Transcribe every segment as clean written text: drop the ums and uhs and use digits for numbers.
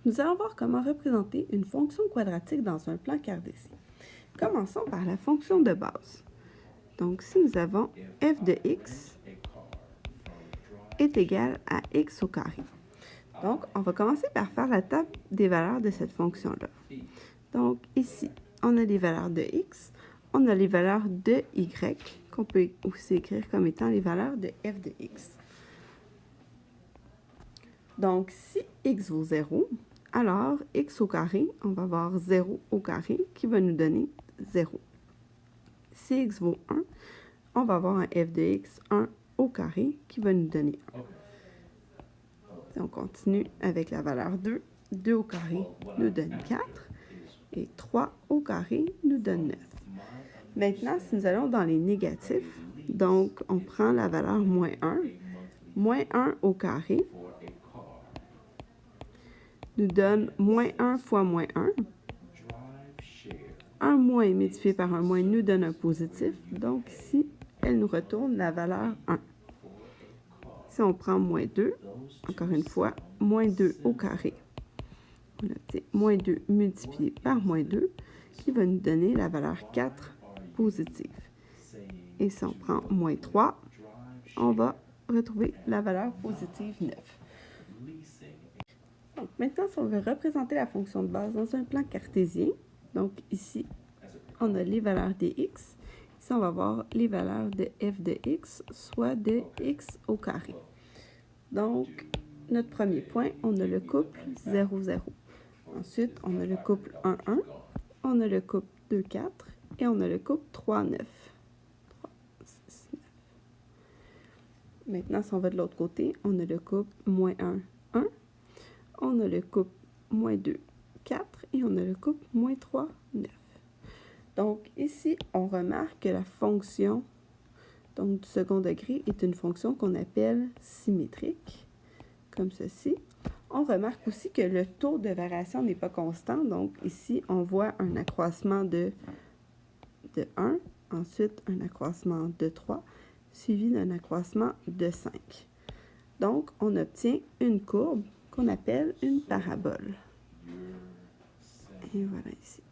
Nous allons voir comment représenter une fonction quadratique dans un plan cartésien. Commençons par la fonction de base. Donc, si nous avons f de x est égal à x au carré. Donc, on va commencer par faire la table des valeurs de cette fonction-là. Donc, ici, on a les valeurs de x, on a les valeurs de y, qu'on peut aussi écrire comme étant les valeurs de f de x. Donc, si x vaut 0, alors x au carré, on va avoir 0 au carré qui va nous donner 0. Si x vaut 1, on va avoir un f de x 1 au carré qui va nous donner 1. Si on continue avec la valeur 2, 2 au carré nous donne 4 et 3 au carré nous donne 9. Maintenant, si nous allons dans les négatifs, donc on prend la valeur moins 1, moins 1 au carré nous donne moins 1 fois moins 1. 1 moins multiplié par 1 moins nous donne un positif. Donc ici, elle nous retourne la valeur 1. Si on prend moins 2, encore une fois, moins 2 au carré. On obtient moins 2 multiplié par moins 2, qui va nous donner la valeur 4 positive. Et si on prend moins 3, on va retrouver la valeur positive 9. Donc, maintenant, si on veut représenter la fonction de base dans un plan cartésien, donc ici, on a les valeurs des x. Ici, on va voir les valeurs de f de x, soit de x au carré. Donc, notre premier point, on a le couple 0, 0. Ensuite, on a le couple 1, 1. On a le couple 2, 4. Et on a le couple 3, 9. 3, 6, 9. Maintenant, si on va de l'autre côté, on a le couple moins 1, 1. On a le couple moins 2, 4. Et on a le couple moins 3, 9. Donc, ici, on remarque que la fonction donc, du second degré est une fonction qu'on appelle symétrique, comme ceci. On remarque aussi que le taux de variation n'est pas constant. Donc, ici, on voit un accroissement de 1, ensuite un accroissement de 3, suivi d'un accroissement de 5. Donc, on obtient une courbe qu'on appelle une parabole. Et voilà ici.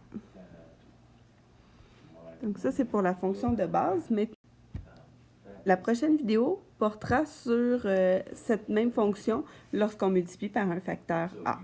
Donc ça, c'est pour la fonction de base. Mais la prochaine vidéo portera sur cette même fonction lorsqu'on multiplie par un facteur A.